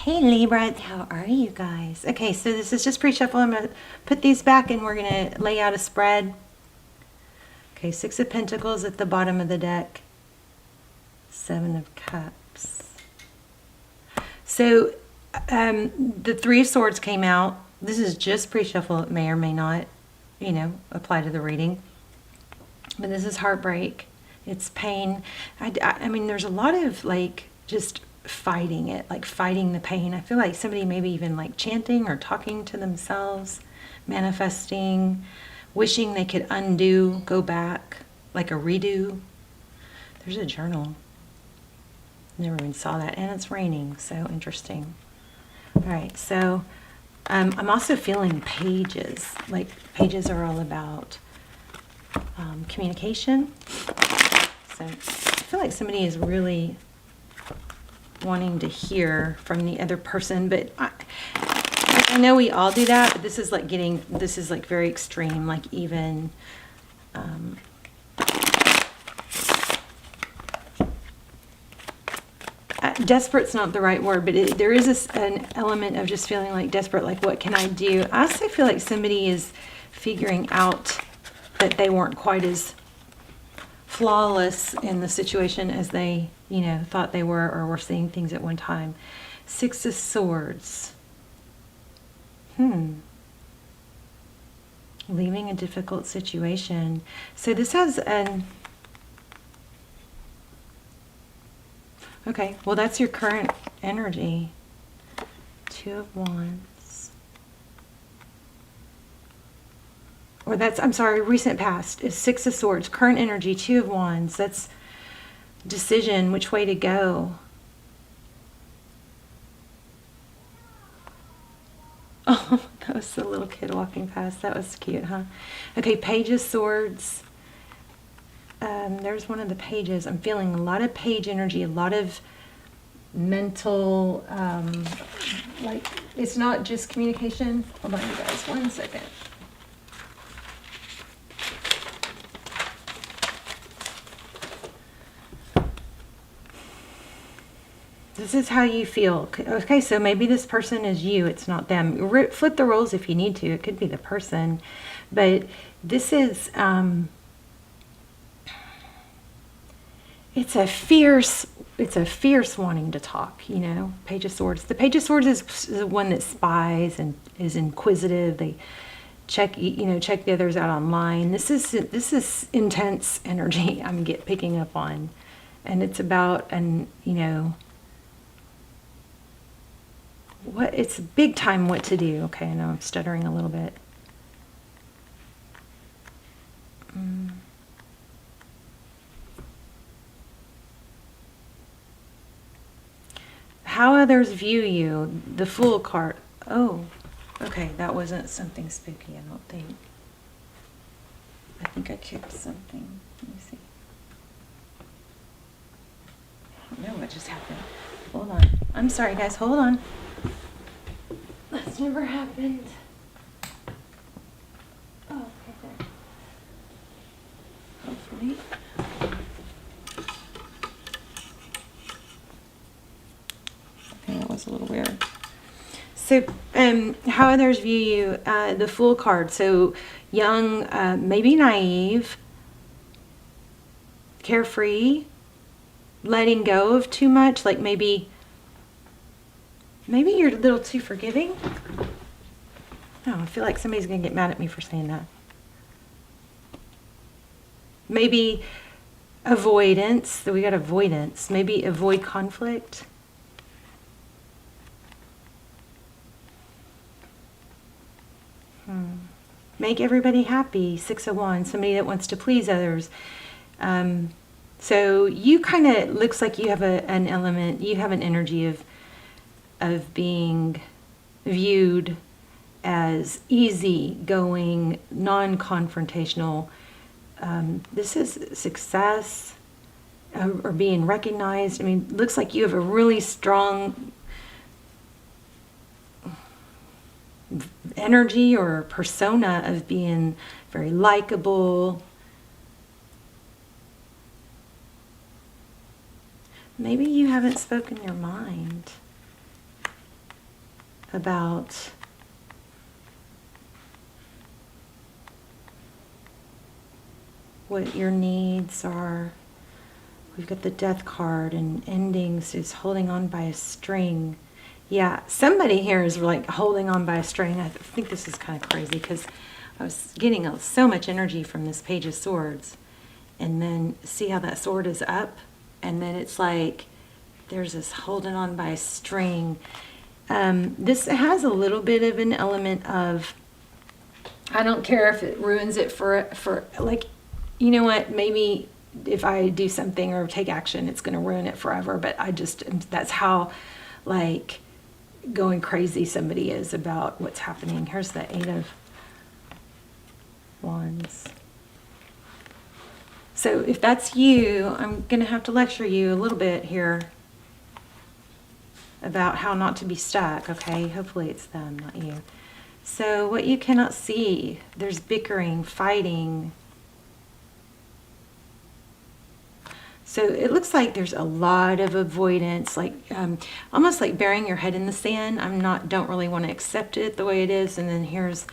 Hey Libra, how are you guys? Okay, so this is just pre-shuffle. I'm going to put these back and we're going to lay out a spread. Okay, Six of Pentacles at the bottom of the deck. Seven of Cups. So the Three of Swords came out. This is just pre-shuffle. It may or may not, apply to the reading. But this is heartbreak. It's pain. I mean, there's a lot of just fighting it, fighting the pain. I feel like somebody maybe even chanting or talking to themselves, manifesting, wishing they could undo, go back, like a redo. There's a journal. Never even saw that. And it's raining, so interesting. All right, so I'm also feeling pages. Pages are all about communication. So I feel like somebody is really wanting to hear from the other person, but I know we all do that, but this is very extreme, even desperate's not the right word, but there is an element of just feeling desperate, what can I do? I also feel like somebody is figuring out that they weren't quite as flawless in the situation as they, thought they were, or were seeing things at one time. Six of Swords. Leaving a difficult situation. So this has an... Okay, well that's your current energy. Two of Wands. Or that's, I'm sorry, recent past is Six of Swords. Current energy, Two of Wands. That's decision, which way to go. Oh, that was the little kid walking past. That was cute, huh? Okay, Page of Swords. There's one of the pages. I'm feeling a lot of page energy, a lot of mental, it's not just communication. Hold on, you guys, 1 second. This is how you feel. Okay, so maybe this person is you. It's not them. Flip the roles if you need to. It could be the person. But this is... It's a fierce wanting to talk, Page of Swords. The Page of Swords is the one that spies and is inquisitive. They check the others out online. This is intense energy I'm picking up on. And it's about, it's big time what to do. Okay, I know I'm stuttering a little bit. How others view you, the Fool card. Oh, okay, that wasn't something spooky, I don't think. I think I kicked something. Let me see. I don't know what just happened. Hold on. I'm sorry, guys. Hold on. That's never happened. Oh, okay, there. Hopefully. Okay, that was a little weird. So, how others view you, the Fool card. So, young, maybe naive, carefree, letting go of too much, maybe you're a little too forgiving. Oh, I feel like somebody's going to get mad at me for saying that. Maybe avoidance. So we got avoidance. Maybe avoid conflict. Make everybody happy. Six of Wands. Somebody that wants to please others. So you kind of, looks like you have an element, you have an energy of being viewed as easy-going, non-confrontational. This is success or being recognized. I mean, looks like you have a really strong energy or persona of being very likable. Maybe you haven't spoken your mind. about what your needs are. We've got the Death card, and endings is holding on by a string. Yeah, somebody here is like holding on by a string. I think this is kind of crazy because I was getting so much energy from this Page of Swords. And then see how that sword is up? And then it's like there's this holding on by a string. This has a little bit of an element of, I don't care if it ruins it for like, you know what, maybe if I do something or take action, it's going to ruin it forever. But that's how, like, going crazy somebody is about what's happening. Here's the Eight of Wands. So if that's you, I'm going to have to lecture you a little bit here about how not to be stuck, okay? Hopefully it's them, not you. So what you cannot see, there's bickering, fighting. So it looks like there's a lot of avoidance, like almost like burying your head in the sand. Don't really want to accept it the way it is. And then here's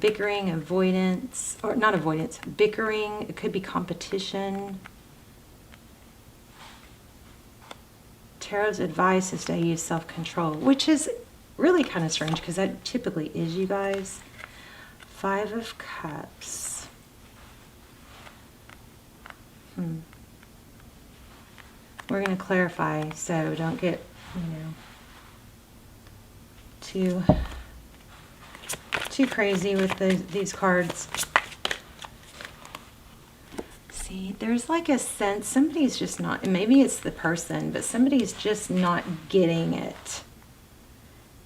bickering, avoidance, or not avoidance, bickering. It could be competition. Tarot's advice is to use self-control, which is really kind of strange because that typically is you guys. Five of Cups. We're going to clarify, so don't get, too crazy with these cards. See, there's like a sense somebody's just not, and maybe it's the person, but somebody's just not getting it.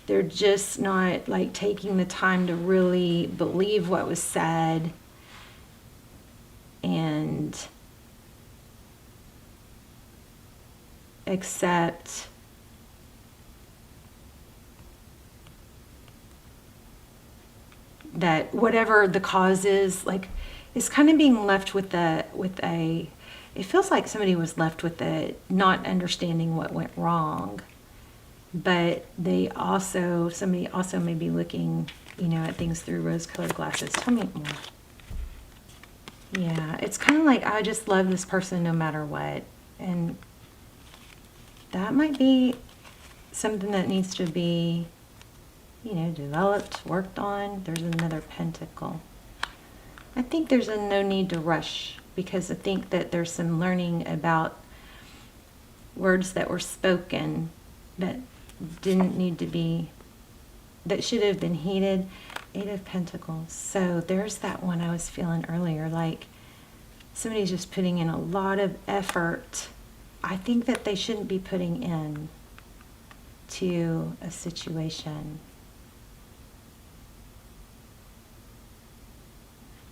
They're just not like taking the time to really believe what was said and accept that whatever the cause is, like, is kind of being left with a, it feels like somebody was left with a not understanding what went wrong, but somebody also may be looking, at things through rose-colored glasses. Tell me more. Yeah, it's kind of like, I just love this person no matter what, and that might be something that needs to be, developed, worked on. There's another pentacle. I think there's no need to rush because I think that there's some learning about words that were spoken that didn't need to be, that should have been heeded. Eight of Pentacles. So there's that one I was feeling earlier, like somebody's just putting in a lot of effort. I think that they shouldn't be putting in to a situation.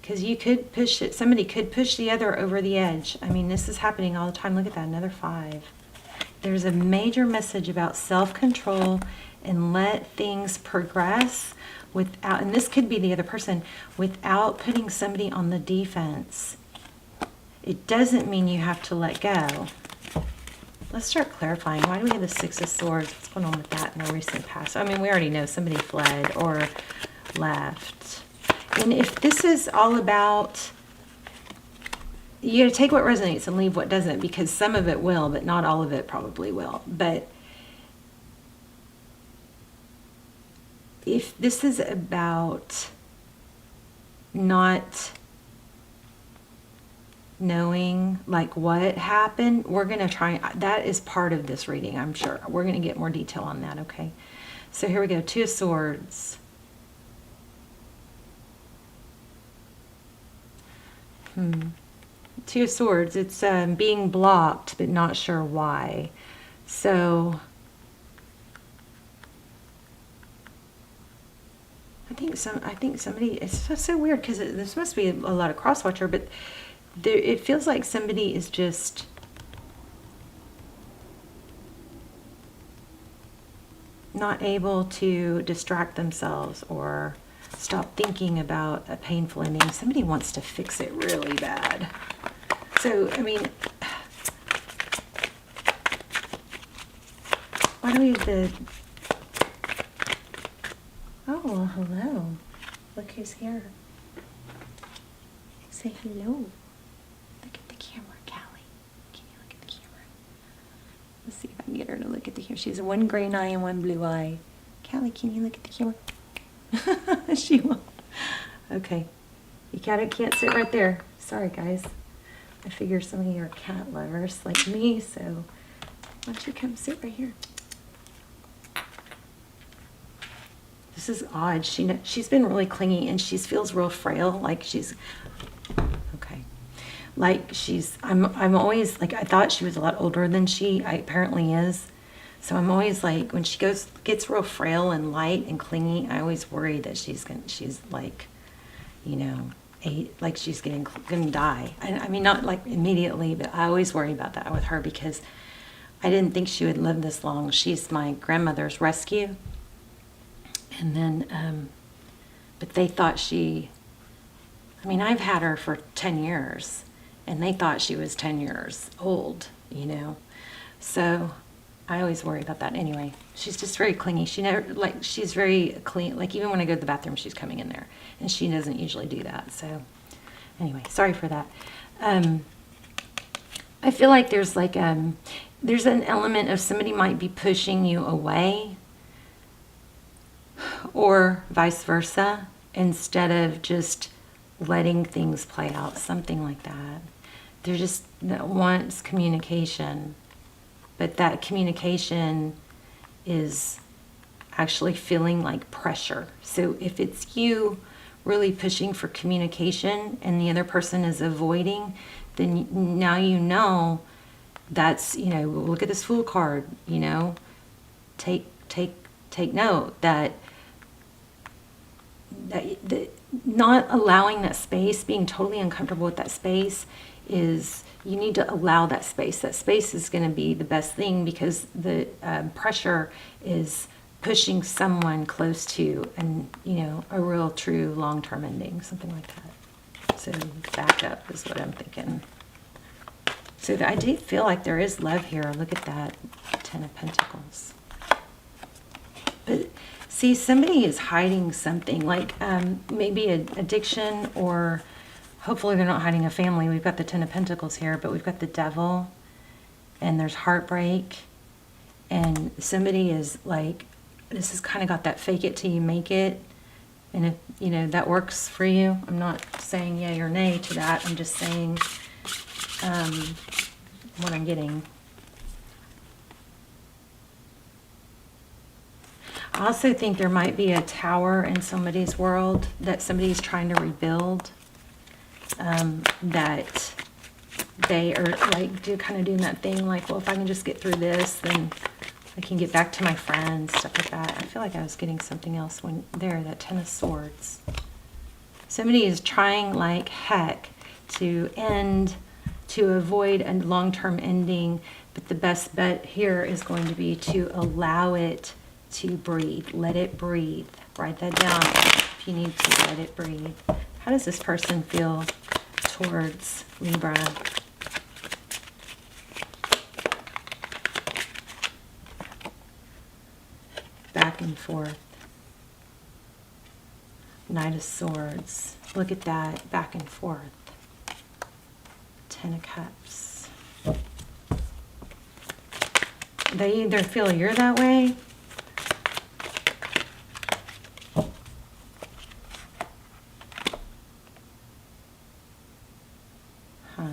Because you could push it, somebody could push the other over the edge. I mean, this is happening all the time. Look at that, another 5. There's a major message about self-control and let things progress without, and this could be the other person, without putting somebody on the defense. It doesn't mean you have to let go. Let's start clarifying. Why do we have the Six of Swords? What's going on with that in the recent past? I mean, we already know somebody fled or left. And if this is all about, you got to take what resonates and leave what doesn't, because some of it will, but not all of it probably will. But if this is about not knowing like what happened, we're going to try, that is part of this reading, I'm sure. We're going to get more detail on that, okay? So here we go, Two of Swords. Two of Swords, it's being blocked but not sure why. So I think somebody, it's so weird because there's supposed to be a lot of cross-watcher, but it feels like somebody is just not able to distract themselves or stop thinking about a painful ending. Somebody wants to fix it really bad. So, I mean, why do we have the Oh, hello. Look who's here. Say hello. Look at the camera, Callie. Can you look at the camera? Let's see if I can get her to look at the camera. She has one green eye and one blue eye. Callie, can you look at the camera? She won't. Okay. You can't sit right there. Sorry, guys. I figure some of you are cat lovers like me, so why don't you come sit right here? This is odd. She's been really clingy and she feels real frail, like she's okay. Like I'm always like, I thought she was a lot older than she apparently is. So I'm always like, when she gets real frail and light and clingy, I always worry that she's like, you know, like she's gonna die. I mean, not like immediately, but I always worry about that with her because I didn't think she would live this long. She's my grandmother's rescue. And then, but they thought I mean, I've had her for 10 years and they thought she was 10 years old, you know? So I always worry about that. Anyway, she's just very clingy. She's very clean. Like even when I go to the bathroom, she's coming in there and she doesn't usually do that. So anyway, sorry for that. I feel like there's an element of somebody might be pushing you away, or vice versa, instead of just letting things play out, something like that. They're just that wants communication, but that communication is actually feeling like pressure. So if it's you really pushing for communication and the other person is avoiding, then now you know that's, you know, look at this Fool card, you know, take note that not allowing that space, being totally uncomfortable with that space, is you need to allow that space. That space is going to be the best thing because the pressure is pushing someone close to, and you know, a real true long-term ending, something like that. So back up is what I'm thinking. So I do feel like there is love here. Look at that, Ten of Pentacles. But see, somebody is hiding something, like maybe an addiction, or hopefully they're not hiding a family. We've got the Ten of Pentacles here, but we've got the Devil, and there's heartbreak, and somebody is like, this has kind of got that fake it till you make it. And if, you know, that works for you, I'm not saying yay or nay to that. I'm just saying what I'm getting. I also think there might be a tower in somebody's world that somebody's trying to rebuild, that they are like kind of doing that thing like, well, if I can just get through this, then I can get back to my friends, stuff like that. I feel like I was getting something else when there, that Ten of Swords. Somebody is trying like heck to avoid a long-term ending, but the best bet here is going to be to allow it to breathe. Let it breathe. Write that down if you need to. Let it breathe. How does this person feel towards Libra? Back and forth. Knight of Swords. Look at that. Back and forth. Ten of Cups. They either feel you're that way,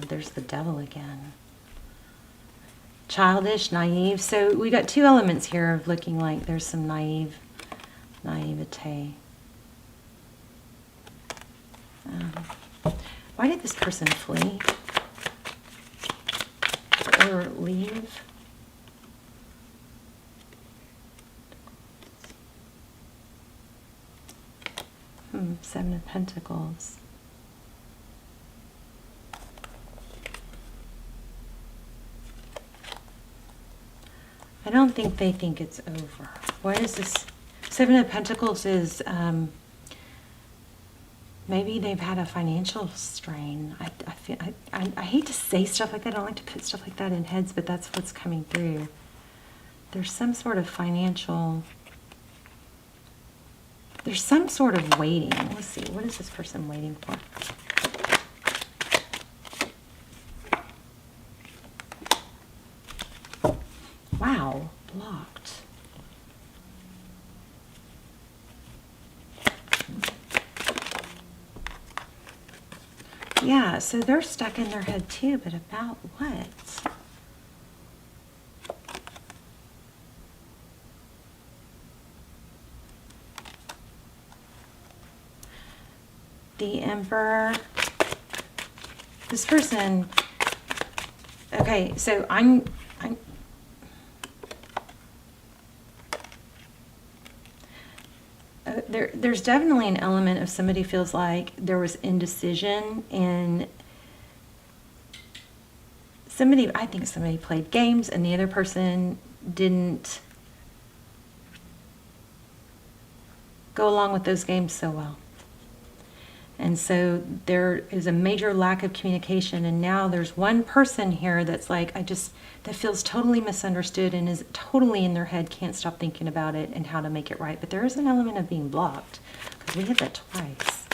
there's the Devil again. Childish, naive. So we got two elements here of looking like there's some naivete. Why did this person flee or leave? Seven of Pentacles. I don't think they think it's over. What is this? Seven of Pentacles is maybe they've had a financial strain. I hate to say stuff like that. I don't like to put stuff like that in heads, but that's what's coming through. There's some sort of financial There's some sort of waiting. Let's see, what is this person waiting for? Wow, blocked. Yeah, so they're stuck in their head too, but about what? The Emperor. This person, okay, so there's definitely an element of somebody feels like there was indecision, and I think somebody played games and the other person didn't go along with those games so well. And so there is a major lack of communication, and now there's one person here that's like, that feels totally misunderstood and is totally in their head, can't stop thinking about it and how to make it right. But there is an element of being blocked, because we had that twice.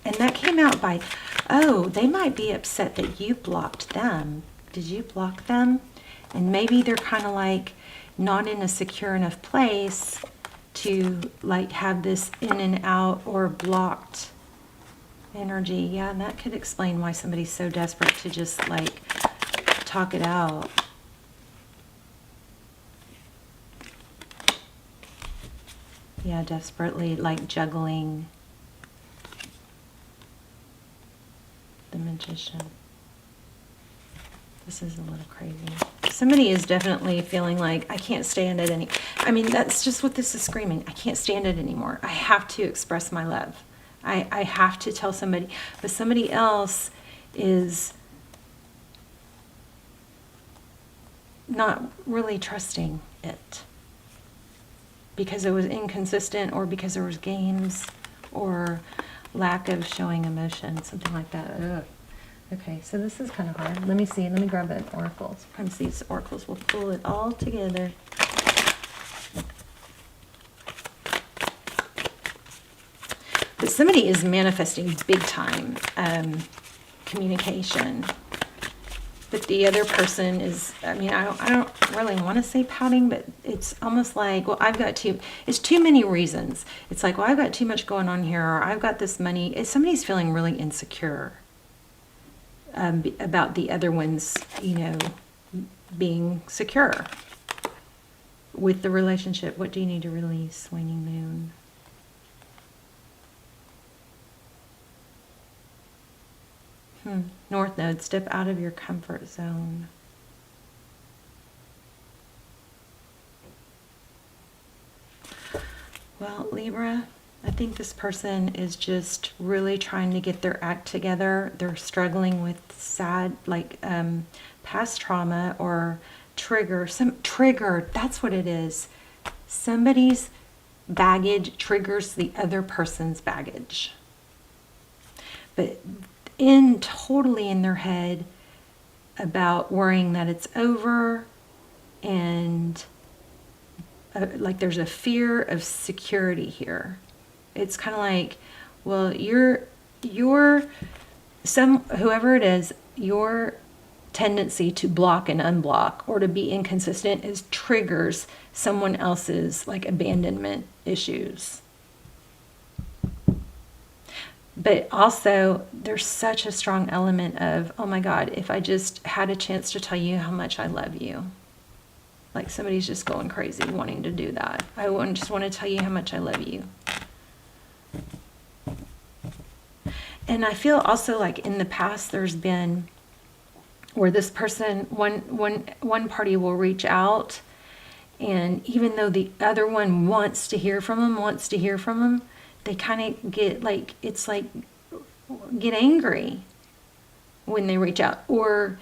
And that came out by, oh, they might be upset that you blocked them. Did you block them? And maybe they're kind of like not in a secure enough place to like have this in and out or blocked energy. Yeah, and that could explain why somebody's so desperate to just like talk it out. Yeah, desperately like juggling. The Magician. This is a little crazy. Somebody is definitely feeling like, I can't stand it I mean, that's just what this is screaming. I can't stand it anymore. I have to express my love. I have to tell somebody. But somebody else is not really trusting it, because it was inconsistent, or because there was games, or lack of showing emotion, something like that. Ugh. Okay, so this is kind of hard. Let me see. Let me grab an oracle. Sometimes these oracles will pull it all together. But somebody is manifesting big time communication. But the other person is, I mean, I don't really want to say pouting, but it's almost like, well, it's too many reasons. It's like, well, I've got too much going on here, or I've got this money. Somebody's feeling really insecure about the other one's, being secure with the relationship. What do you need to release, waning moon? North Node, step out of your comfort zone. Well, Libra, I think this person is just really trying to get their act together. They're struggling with past trauma or trigger. That's what it is. Somebody's baggage triggers the other person's baggage. But totally in their head about worrying that it's over, and like there's a fear of security here. It's kind of like, well, whoever it is, your tendency to block and unblock or to be inconsistent triggers someone else's like abandonment issues. But also, there's such a strong element of, oh my God, if I just had a chance to tell you how much I love you. Like somebody's just going crazy wanting to do that. I just want to tell you how much I love you. And I feel also like in the past there's been where this person, one party will reach out, and even though the other one wants to hear from them, they kind of get like, it's like, get angry when they reach out, or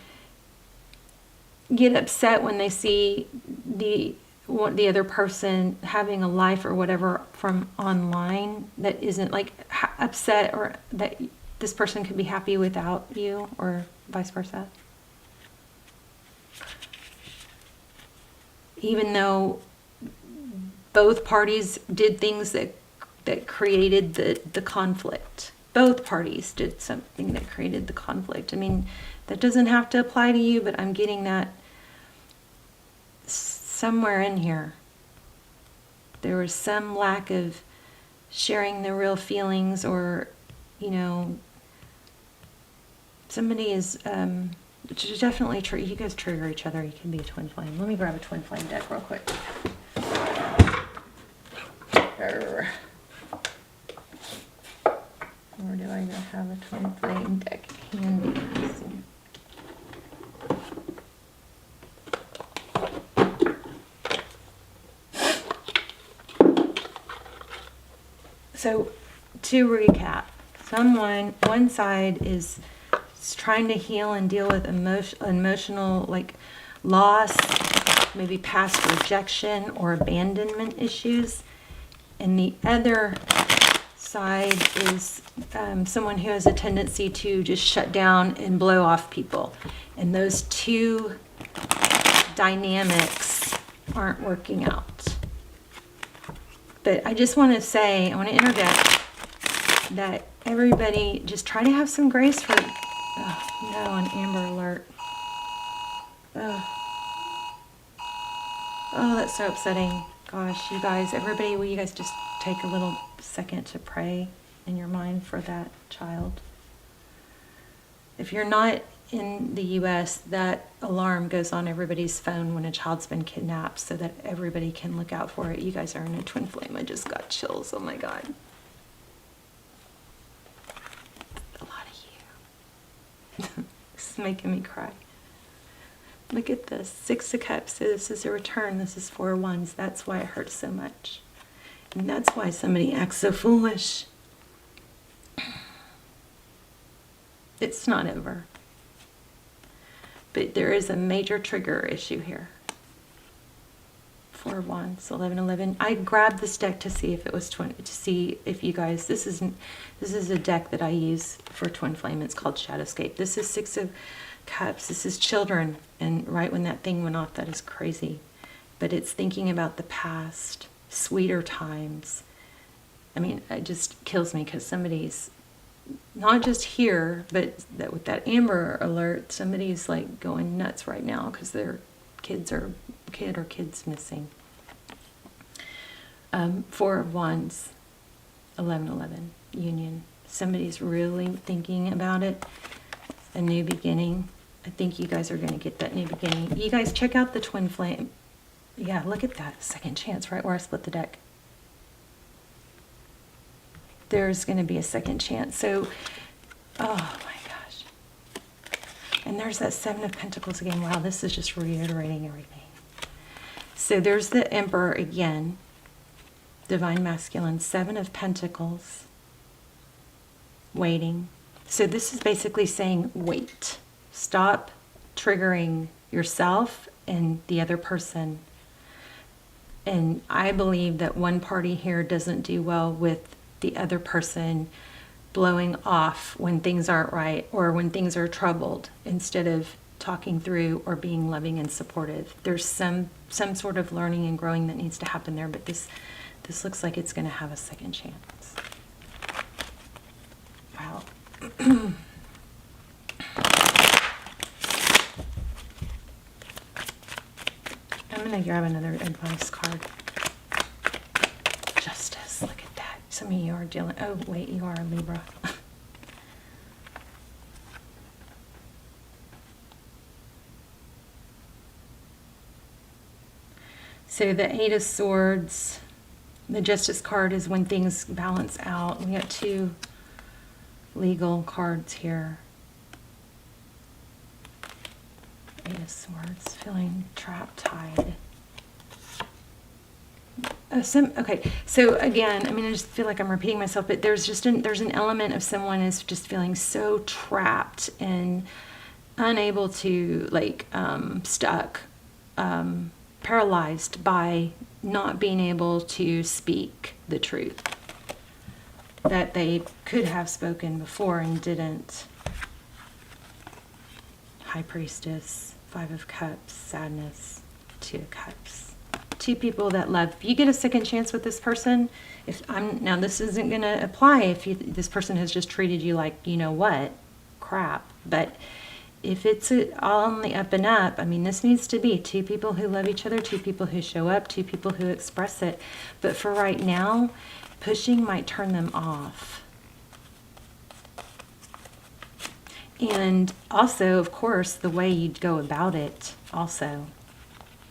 get upset when they see the other person having a life or whatever from online that isn't like upset, or that this person could be happy without you, or vice versa. Even though both parties did things that created the conflict. Both parties did something that created the conflict. I mean, that doesn't have to apply to you, but I'm getting that somewhere in here. There was some lack of sharing the real feelings, or, you know, somebody is definitely, you guys trigger each other. You can be a twin flame. Let me grab a twin flame deck real quick. Or do I not have a twin flame deck handy? Let's see. So, to recap, one side is trying to heal and deal with emotional, like, loss, maybe past rejection or abandonment issues. And the other side is someone who has a tendency to just shut down and blow off people. And those two dynamics aren't working out. But I just want to say, I want to interject that everybody just try to have some grace for, oh no, an Amber Alert. Oh, that's so upsetting. Gosh, you guys, everybody, will you guys just take a little second to pray in your mind for that child? If you're not in the US, that alarm goes on everybody's phone when a child's been kidnapped so that everybody can look out for it. You guys are in a twin flame. I just got chills. Oh my God. A lot of you. This is making me cry. Look at this. 6 of Cups. This is a return. This is 4 of Wands. That's why it hurts so much. And that's why somebody acts so foolish. It's not over. But there is a major trigger issue here. 4 of Wands, 11. I grabbed this deck to see if it was to see if you guys, this is a deck that I use for twin flame. It's called Shadowscape. This is 6 of Cups. This is children, and right when that thing went off, that is crazy. But it's thinking about the past, sweeter times. I mean, it just kills me because somebody's not just here, but that with that Amber Alert, somebody's like going nuts right now because their kid or kids missing. 4 of Wands, 11, union. Somebody's really thinking about it. A new beginning. I think you guys are going to get that new beginning. You guys check out the twin flame. Yeah, look at that. Second chance, right where I split the deck. There's going to be a second chance. So, oh my gosh. And there's that 7 of Pentacles again. Wow, this is just reiterating everything. So there's the Emperor again. Divine Masculine. 7 of Pentacles. Waiting. So this is basically saying, wait. Stop triggering yourself and the other person. And I believe that one party here doesn't do well with the other person blowing off when things aren't right or when things are troubled, instead of talking through or being loving and supportive. There's some sort of learning and growing that needs to happen there, but this looks like it's going to have a second chance. Wow. I'm going to grab another advice card. Justice. Look at that. Some of you are dealing... Oh, wait, you are a Libra. So the 8 of Swords, the Justice card is when things balance out. We got 2 legal cards here. 8 of Swords, feeling trapped, tied. Okay, so again, I mean, I just feel like I'm repeating myself, but there's an element of someone is just feeling so trapped and unable to, like, stuck, paralyzed by not being able to speak the truth that they could have spoken before and didn't. High Priestess, 5 of Cups, sadness, 2 of Cups. two people that love. If you get a second chance with this person, now this isn't going to apply if this person has just treated you like, you know what, crap. But if it's all on the up and up, I mean, this needs to be two people who love each other, two people who show up, two people who express it. But for right now, pushing might turn them off. And also, of course, the way you go about it also.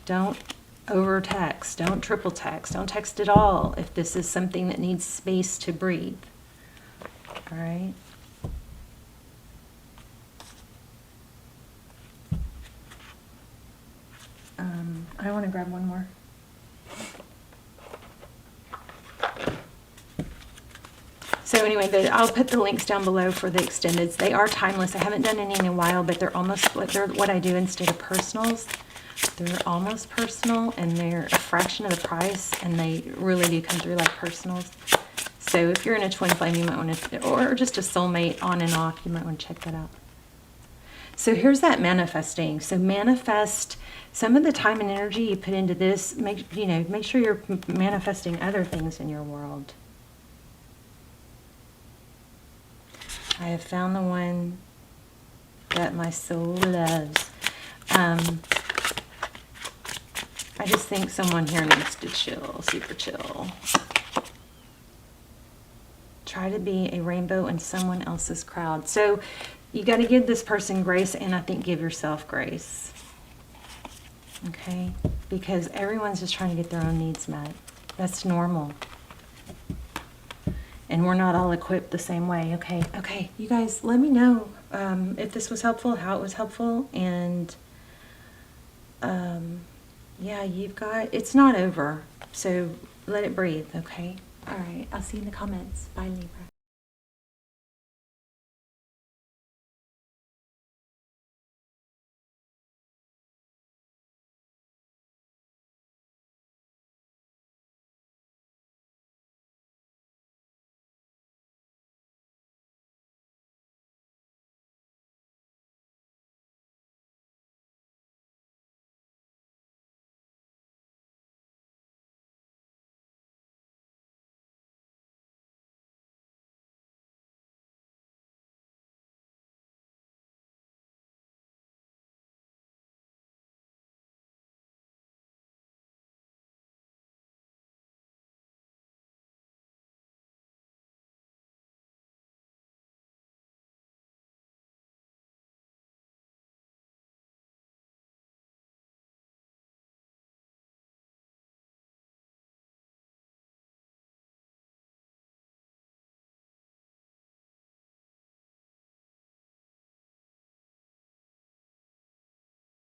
Don't over text, don't triple text, don't text at all if this is something that needs space to breathe. All right? I want to grab one more. So anyway, I'll put the links down below for the extendeds. They are timeless. I haven't done any in a while, but they're what I do instead of personals. They're almost personal, and they're a fraction of the price, and they really do come through like personals. So if you're in a twin flame, you might want to, or just a soulmate on and off, you might want to check that out. So here's that manifesting. So manifest some of the time and energy you put into this. Make sure you're manifesting other things in your world. I have found the one that my soul loves. I just think someone here needs to chill, super chill. Try to be a rainbow in someone else's crowd. So you got to give this person grace, and I think give yourself grace. Okay? Because everyone's just trying to get their own needs met. That's normal. And we're not all equipped the same way. Okay, you guys, let me know if this was helpful, how it was helpful, and yeah, it's not over, so let it breathe, okay? All right, I'll see you in the comments. Bye, Libra.